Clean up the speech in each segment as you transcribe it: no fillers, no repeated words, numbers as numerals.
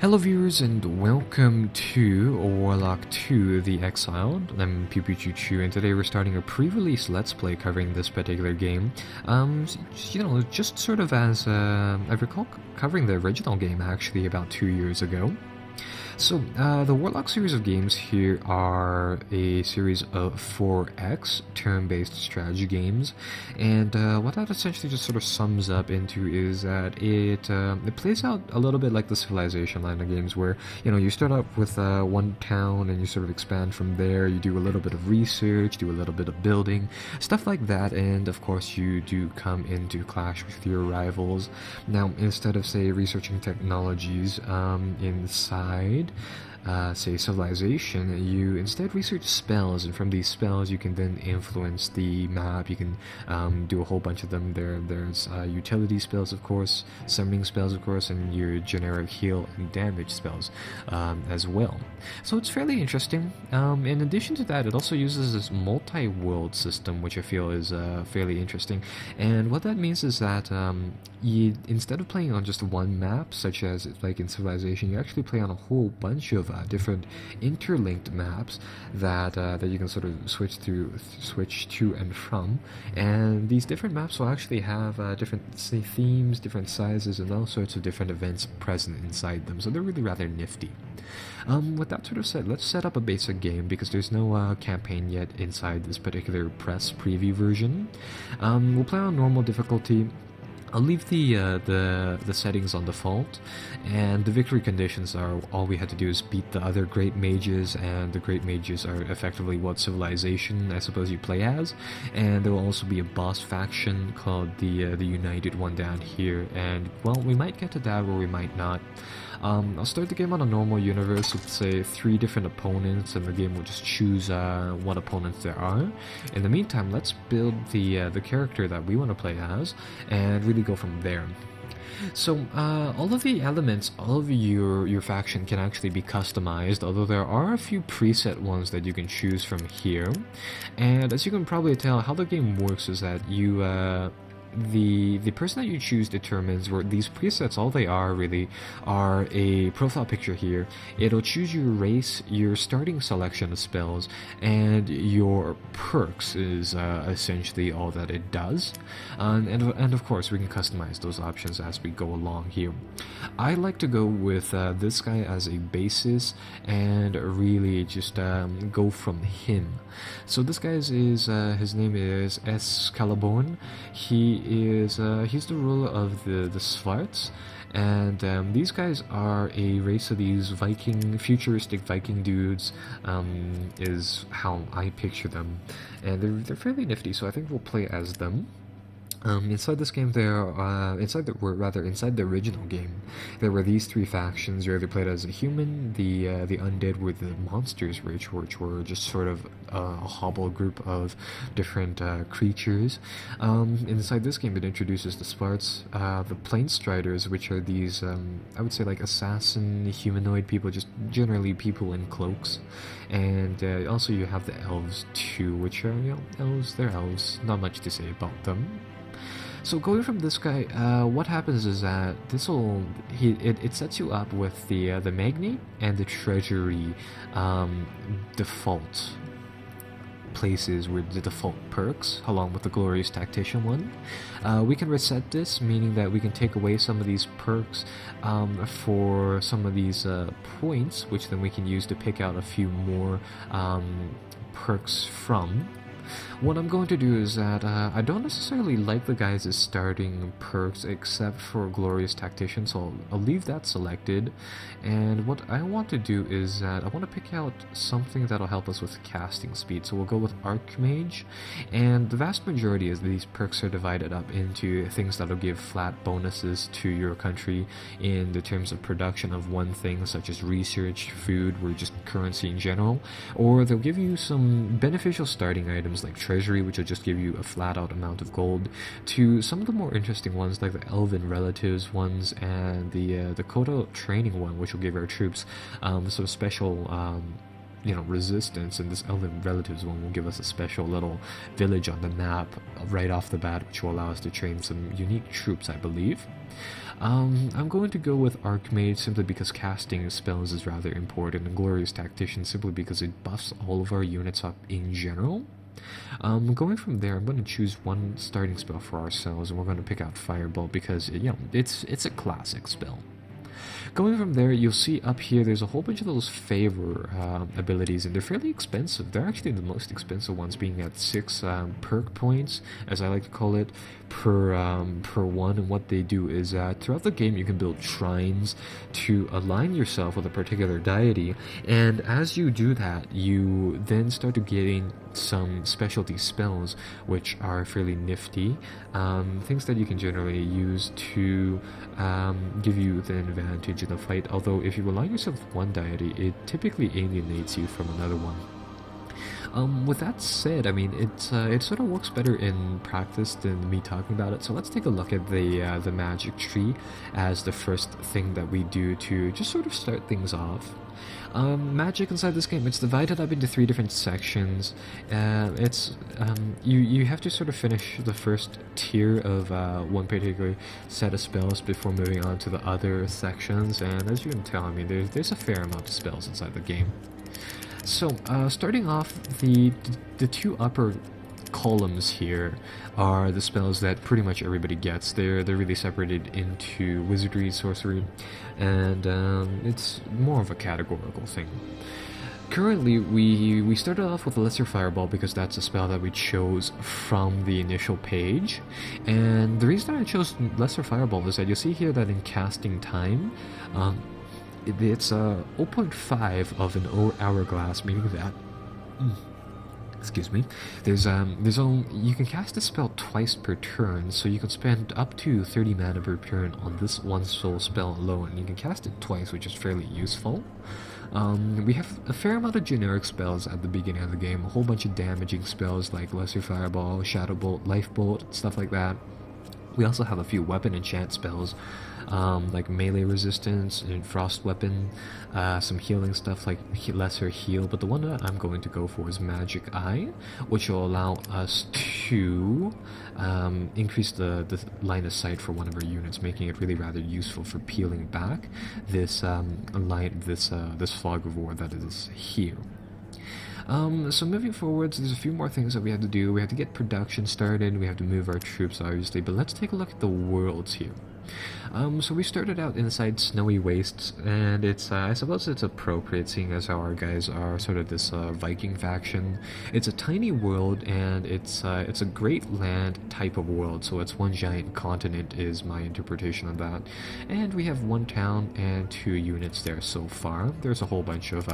Hello viewers and welcome to Warlock II The Exiled. I'm Chu, and today we're starting a pre-release Let's Play covering this particular game. Just sort of as, I recall covering the original game actually about 2 years ago. So, the Warlock series of games here are a series of 4X turn-based strategy games, and what that essentially just sort of sums up into is that it plays out a little bit like the Civilization line of games, where you start out with one town and you sort of expand from there. You do a little bit of research, do a little bit of building, stuff like that, and of course you do come into clash with your rivals. Now, instead of say researching technologies inside say Civilization, you instead research spells, and from these spells you can then influence the map. You can do a whole bunch of them. There's utility spells, of course, summoning spells, of course, and your generic heal and damage spells as well. So it's fairly interesting. In addition to that, it also uses this multi-world system, which I feel is fairly interesting. And what that means is that instead of playing on just one map, such as like in Civilization, you actually play on a whole bunch of different interlinked maps that you can sort of switch to and from, and these different maps will actually have different themes, different sizes, and all sorts of different events present inside them. So they're really rather nifty. With that sort of said, let's set up a basic game because there's no campaign yet inside this particular press preview version. We'll play on normal difficulty. I'll leave the settings on default, and the victory conditions are all we had to do is beat the other great mages, and the great mages are effectively what Civilization, I suppose, you play as. And there will also be a boss faction called the United one down here, and well, we might get to that or we might not. I'll start the game on a normal universe with, say, 3 different opponents, and the game will just choose what opponents there are. In the meantime, let's build the character that we want to play as, and really go from there. So, all of the elements of your faction can actually be customized, although there are a few preset ones that you can choose from here. And as you can probably tell, how the game works is that you the person that you choose determines where these presets, all they are really are a profile picture here. It'll choose your race, your starting selection of spells, and your perks is essentially all that it does. And of course we can customize those options as we go along here. I like to go with this guy as a basis and really just go from him. So this guy is his name is Escalaborn. He's the ruler of the Svarts, and these guys are a race of these futuristic Viking dudes, is how I picture them, and they're fairly nifty. So I think we'll play as them. Inside this game, inside the original game, there were these 3 factions. You either played as a human, the undead were the monsters, which were just sort of a hobble group of different creatures. Inside this game, it introduces the Svarts, the Planestriders, which are these, I would say, like assassin humanoid people, just generally people in cloaks. And also you have the elves too, which are, elves, they're elves, not much to say about them. So going from this guy, what happens is that it sets you up with the Magnate and the Treasury default places with the default perks, along with the Glorious Tactician one. We can reset this, meaning that we can take away some of these perks for some of these points, which then we can use to pick out a few more perks from. What I'm going to do is that I don't necessarily like the guys' starting perks except for Glorious Tactician, so I'll leave that selected. And what I want to do is that I want to pick out something that'll help us with casting speed, so we'll go with Archmage. And the vast majority of these perks are divided up into things that'll give flat bonuses to your country in the terms of production of one thing, such as research, food, or just currency in general, or they'll give you some beneficial starting items like Treasury, which will just give you a flat out amount of gold, to some of the more interesting ones like the Elven Relatives ones and the Dakota Training one, which will give our troops some special resistance, and this Elven Relatives one will give us a special little village on the map right off the bat, which will allow us to train some unique troops, I believe. I'm going to go with Archmage simply because casting spells is rather important, and Glorious Tactician simply because it buffs all of our units up in general. Going from there, I'm going to choose one starting spell for ourselves, and we're going to pick out Firebolt because, it's a classic spell. Going from there, you'll see up here there's a whole bunch of those favor abilities, and they're fairly expensive. They're actually the most expensive ones, being at 6 perk points, as I like to call it, per one. And what they do is that throughout the game you can build shrines to align yourself with a particular deity, and as you do that, you then start to getting some specialty spells which are fairly nifty, things that you can generally use to give you the advantage in the fight. Although if you align yourself with one deity, it typically alienates you from another one. With that said, I mean, it sort of works better in practice than me talking about it. So let's take a look at the magic tree as the first thing that we do to just sort of start things off. Magic inside this game, it's divided up into 3 different sections. You have to sort of finish the first tier of one particular set of spells before moving on to the other sections, and as you can tell, I mean, there's a fair amount of spells inside the game. So, starting off, the 2 upper columns here are the spells that pretty much everybody gets. They're really separated into wizardry, sorcery, and it's more of a categorical thing. Currently, we started off with Lesser Fireball because that's a spell that we chose from the initial page, and the reason I chose Lesser Fireball is that you'll see here that in casting time, it's 0.5 of an hourglass, meaning that excuse me, you can cast a spell twice per turn, so you can spend up to 30 mana per turn on this one sole spell alone. You can cast it twice, which is fairly useful. We have a fair amount of generic spells at the beginning of the game, a whole bunch of damaging spells like Lesser Fireball, Shadow Bolt, Life Bolt, stuff like that. We also have a few weapon enchant spells, like melee resistance and frost weapon, some healing stuff like lesser heal, but the one that I'm going to go for is Magic Eye, which will allow us to increase the line of sight for one of our units, making it really rather useful for peeling back this this fog of war that is here. So moving forwards, there's a few more things that we have to do. We have to get production started, we have to move our troops obviously, but let's take a look at the worlds here. So we started out inside Snowy Wastes, and I suppose it's appropriate seeing as how our guys are sort of this Viking faction. It's a tiny world, and it's a great land type of world, so it's one giant continent is my interpretation of that. And we have 1 town and 2 units there so far. There's a whole bunch of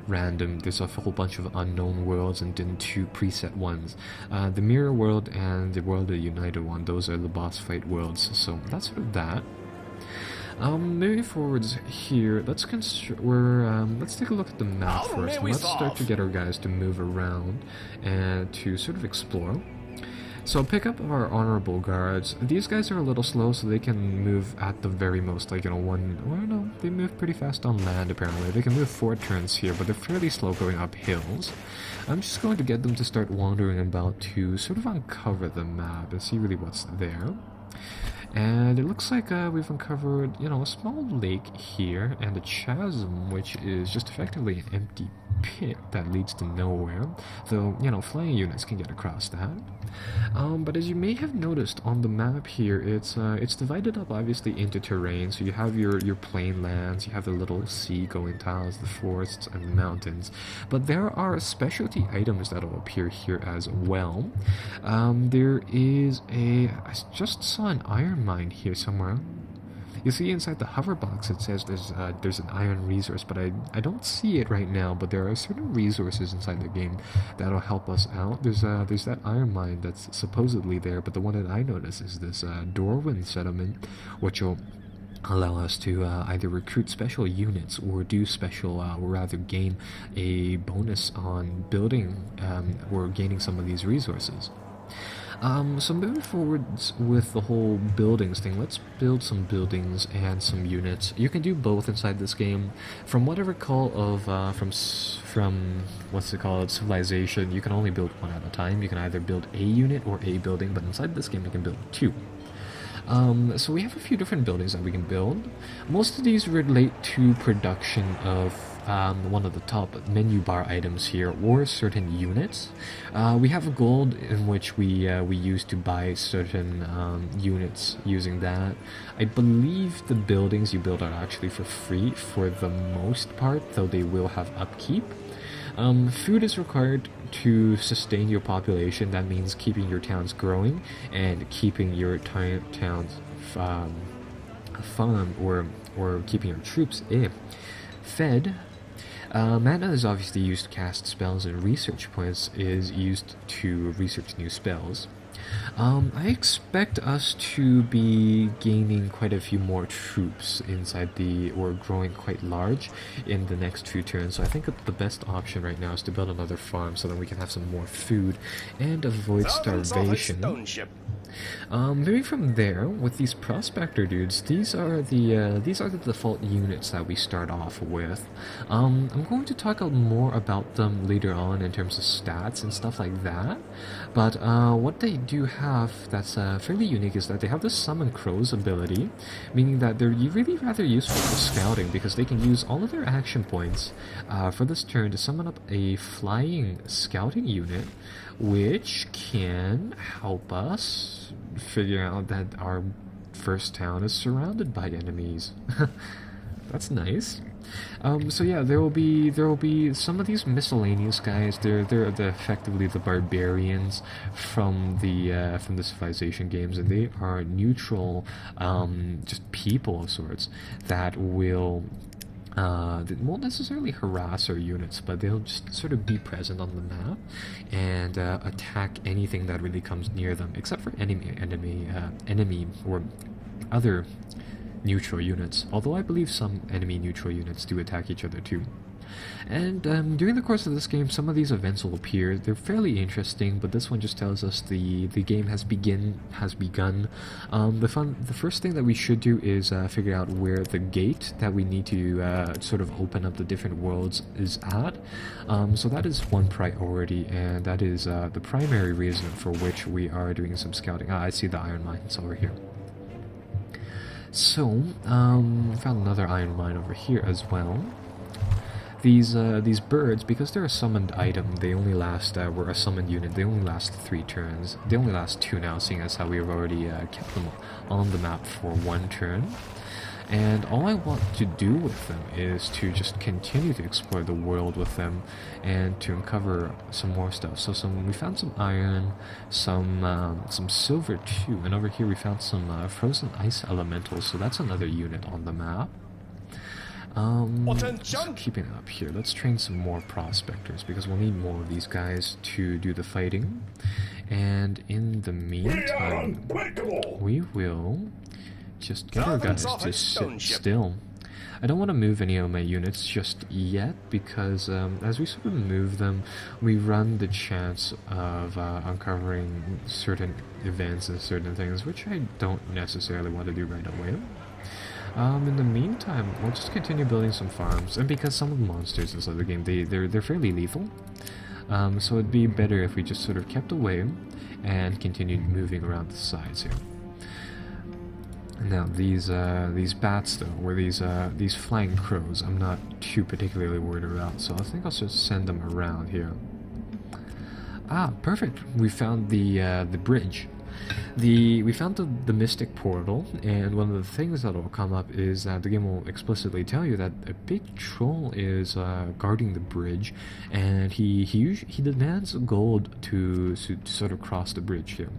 there's a whole bunch of unknown worlds and then 2 preset ones. The Mirror World and the World of the United one, those are the boss fight worlds, so that's sort of that. Moving forwards here, let's take a look at the map first, and let's start to get our guys to move around and to sort of explore. So pick up our honorable guards. These guys are a little slow, so they can move at the very most, like, they move pretty fast on land apparently. They can move 4 turns here, but they're fairly slow going up hills. I'm just going to get them to start wandering about to sort of uncover the map and see really what's there. And it looks like we've uncovered, a small lake here, and a chasm, which is just effectively an empty pit that leads to nowhere, though, flying units can get across that. But as you may have noticed on the map here, it's divided up obviously into terrain, so you have your plain lands, you have the little sea-going tiles, the forests, and the mountains, but there are specialty items that will appear here as well. I just saw an iron mine here somewhere. You see inside the hover box it says there's an iron resource, but I don't see it right now, but there are certain resources inside the game that'll help us out. There's that iron mine that's supposedly there, but the one that I noticed is this Dorwin settlement, which will allow us to either recruit special units or do special, or rather gain a bonus on building or gaining some of these resources. So moving forwards with the whole buildings thing, let's build some buildings and some units. You can do both inside this game. From what I recall of from what's it called, Civilization, you can only build one at a time. You can either build a unit or a building, but inside this game you can build two. So we have a few different buildings that we can build. Most of these relate to production of one of the top menu bar items here, or certain units. We have gold in which we use to buy certain units using that. I believe the buildings you build are actually for free for the most part, though they will have upkeep. Food is required to sustain your population. That means keeping your towns growing and keeping your towns farmed, or keeping your troops fed. Mana is obviously used to cast spells, and research points is used to research new spells. I expect us to be gaining quite a few more troops inside or growing quite large in the next few turns, so I think the best option right now is to build another farm so that we can have some more food and avoid starvation. Moving from there, with these prospector dudes, these are the default units that we start off with. I'm going to talk more about them later on in terms of stats and stuff like that, but what they do have that's fairly unique is that they have the Summon Crows ability, meaning that they're really rather useful for scouting because they can use all of their action points for this turn to summon up a flying scouting unit, which can help us figure out that our first town is surrounded by enemies. That's nice. So yeah, there will be some of these miscellaneous guys. They're effectively the barbarians from the Civilization games, and they are neutral, just people of sorts that will. They won't necessarily harass our units, but they'll just sort of be present on the map and attack anything that really comes near them, except for enemy or other neutral units. Although I believe some enemy neutral units do attack each other too. And during the course of this game, some of these events will appear. They're fairly interesting, but this one just tells us the game has begun. The first thing that we should do is figure out where the gate that we need to sort of open up the different worlds is at. So that is one priority, and that is the primary reason for which we are doing some scouting. I see the iron mines over here. So, found another iron mine over here as well. These birds, because they're a summoned item, they only last, we're a summoned unit, they only last 3 turns. They only last 2 now, seeing as how we've already kept them on the map for 1 turn. And all I want to do with them is to just continue to explore the world with them and to uncover some more stuff. So we found some iron, some silver too, and over here we found some frozen ice elementals, so that's another unit on the map. Just keeping it up here, let's train some more prospectors because we'll need more of these guys to do the fighting. And in the meantime, we will just get our guys to sit still. I don't want to move any of my units just yet because as we sort of move them, we run the chance of uncovering certain events and certain things, which I don't necessarily want to do right away. In the meantime, we'll just continue building some farms, and because some of the monsters inside the game, they're fairly lethal, so it'd be better if we just sort of kept away and continued moving around the sides here. Now these bats though, or these flying crows, I'm not too particularly worried about, so I think I'll just send them around here. Ah, perfect! We found the bridge. We found the Mystic Portal, and one of the things that will come up is that the game will explicitly tell you that a big troll is guarding the bridge, and he demands gold to sort of cross the bridge here.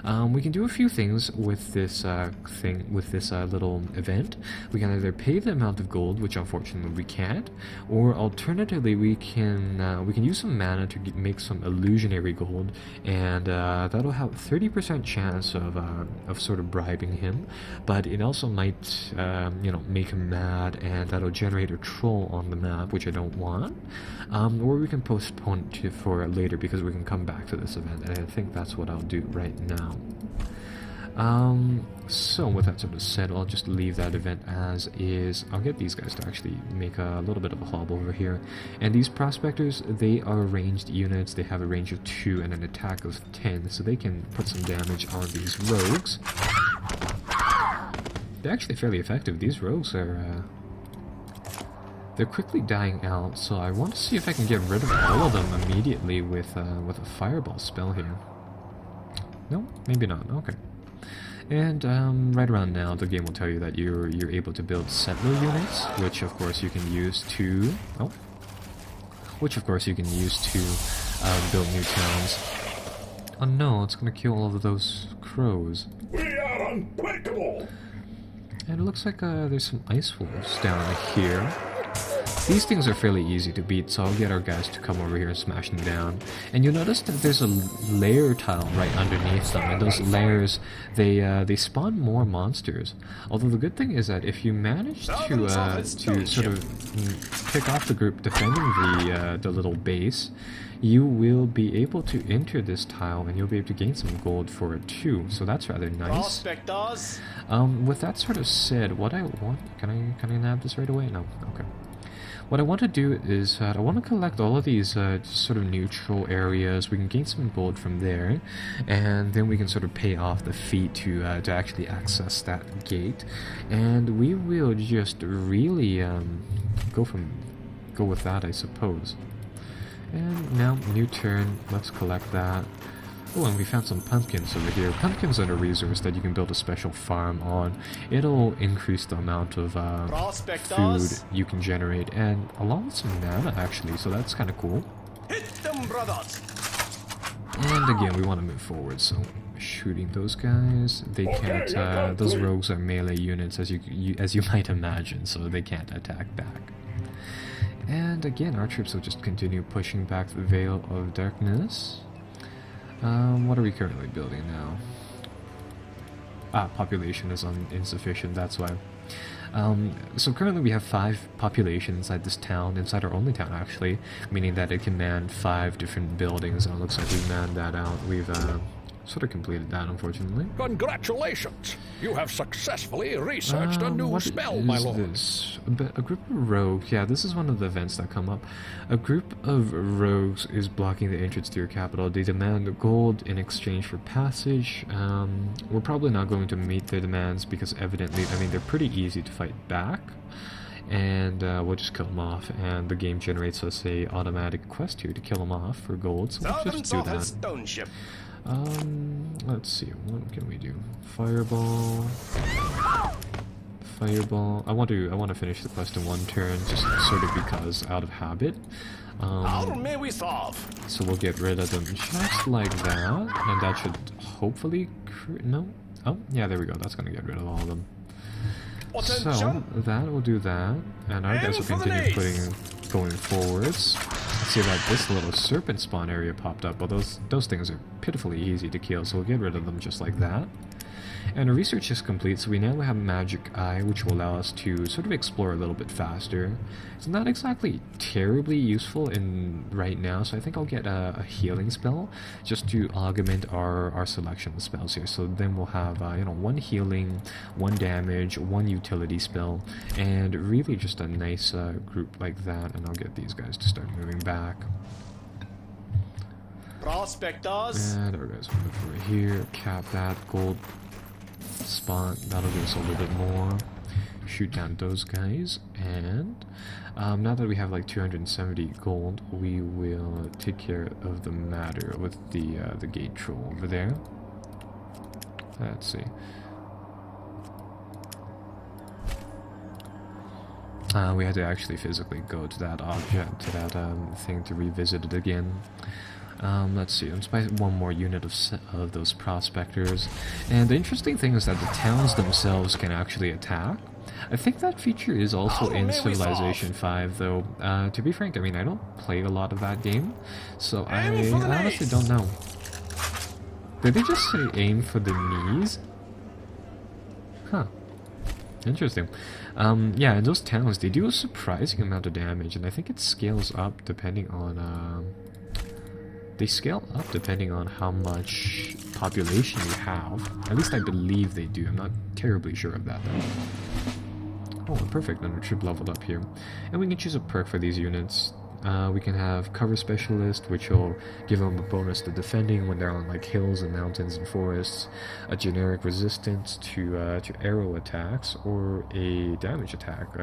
We can do a few things with this little event. We can either pay the amount of gold, which unfortunately we can't, or alternatively we can use some mana to make some illusionary gold, and that'll have 30% decent chance of sort of bribing him, but it also might, you know, make him mad, and that'll generate a troll on the map, which I don't want. Or we can postpone it for later because we can come back to this event, and I think that's what I'll do right now. So with that sort of said, I'll just leave that event as is. I'll get these guys to actually make a little bit of a hub over here. And these prospectors, they are ranged units. They have a range of 2 and an attack of 10, so they can put some damage on these rogues. They're actually fairly effective. These rogues are, they're quickly dying out, so I want to see if I can get rid of all of them immediately with a fireball spell here. No, maybe not. Okay. And right around now, the game will tell you that you're able to build settler units, which of course you can use to build new towns. Oh no, it's gonna kill all of those crows. We are unbreakable. And it looks like there's some ice wolves down here. These things are fairly easy to beat, so I'll get our guys to come over here and smash them down. And you'll notice that there's a layer tile right underneath them, and those layers, they spawn more monsters. Although the good thing is that if you manage to sort of pick off the group defending the little base, you will be able to enter this tile, and you'll be able to gain some gold for it too. So that's rather nice. With that sort of said, what I want, can I nab this right away? No, okay. What I want to do is I want to collect all of these sort of neutral areas. We can gain some gold from there, and then we can sort of pay off the fee to actually access that gate, and we will just really go with that, I suppose. And now, new turn. Let's collect that. Oh, and we found some pumpkins over here. Pumpkins are a resource that you can build a special farm on. It'll increase the amount of food you can generate, and along with some mana actually, so that's kind of cool. Hit them, brothers. And again, we want to move forward, so shooting those guys. They can't. Those rogues are melee units, as you might imagine, so they can't attack back. And again, our troops will just continue pushing back the Veil of Darkness. What are we currently building now? Population is insufficient, that's why. So currently we have 5 population inside this town, inside our only town actually, meaning that it can man 5 different buildings, and it looks like we've manned that out. We've sort of completed that, unfortunately. Congratulations! You have successfully researched a new spell, my lord. What is this? A group of rogues. Yeah, this is one of the events that come up. A group of rogues is blocking the entrance to your capital. They demand gold in exchange for passage. We're probably not going to meet their demands because evidently, I mean, they're pretty easy to fight back. And we'll just kill them off, and the game generates us a automatic quest here to kill them off for gold, so we'll just do that. Let's see, what can we do? Fireball. I want to finish the quest in one turn, just sort of because out of habit. How may we solve? So we'll get rid of them just like that, and that should hopefully no. Oh yeah, there we go. That's gonna get rid of all of them. So that will do that, and our guys will continue going forwards. See that this little serpent spawn area popped up, but those things are pitifully easy to kill, so we'll get rid of them just like that. And our research is complete, so we now have Magic Eye, which will allow us to sort of explore a little bit faster. It's not exactly terribly useful right now, so I think I'll get a healing spell just to augment our selection of spells here. So then we'll have you know, 1 healing, 1 damage, 1 utility spell, and really just a nice group like that. And I'll get these guys to start moving back. Prospectors. And our guys will move over here, cap that gold spot. That'll give us a little bit more. Shoot down those guys, and now that we have like 270 gold, we will take care of the matter with the gate troll over there. Let's see. We had to actually physically go to that object, to that thing, to revisit it again. Let's see, let's buy 1 more unit of those prospectors. And the interesting thing is that the towns themselves can actually attack. I think that feature is also in Civilization 5, though. To be frank, I mean, I don't play a lot of that game, so I honestly don't know. Did they just say aim for the knees? Huh. Interesting. Yeah, and those towns, they do a surprising amount of damage, and I think it scales up depending on, they scale up depending on how much population you have. At least I believe they do. I'm not terribly sure of that, though. Oh, perfect. Then our troop leveled up here. And we can choose a perk for these units. We can have Cover Specialist, which will give them a bonus to defending when they're on like hills and mountains and forests, a generic resistance to arrow attacks, or a damage attack.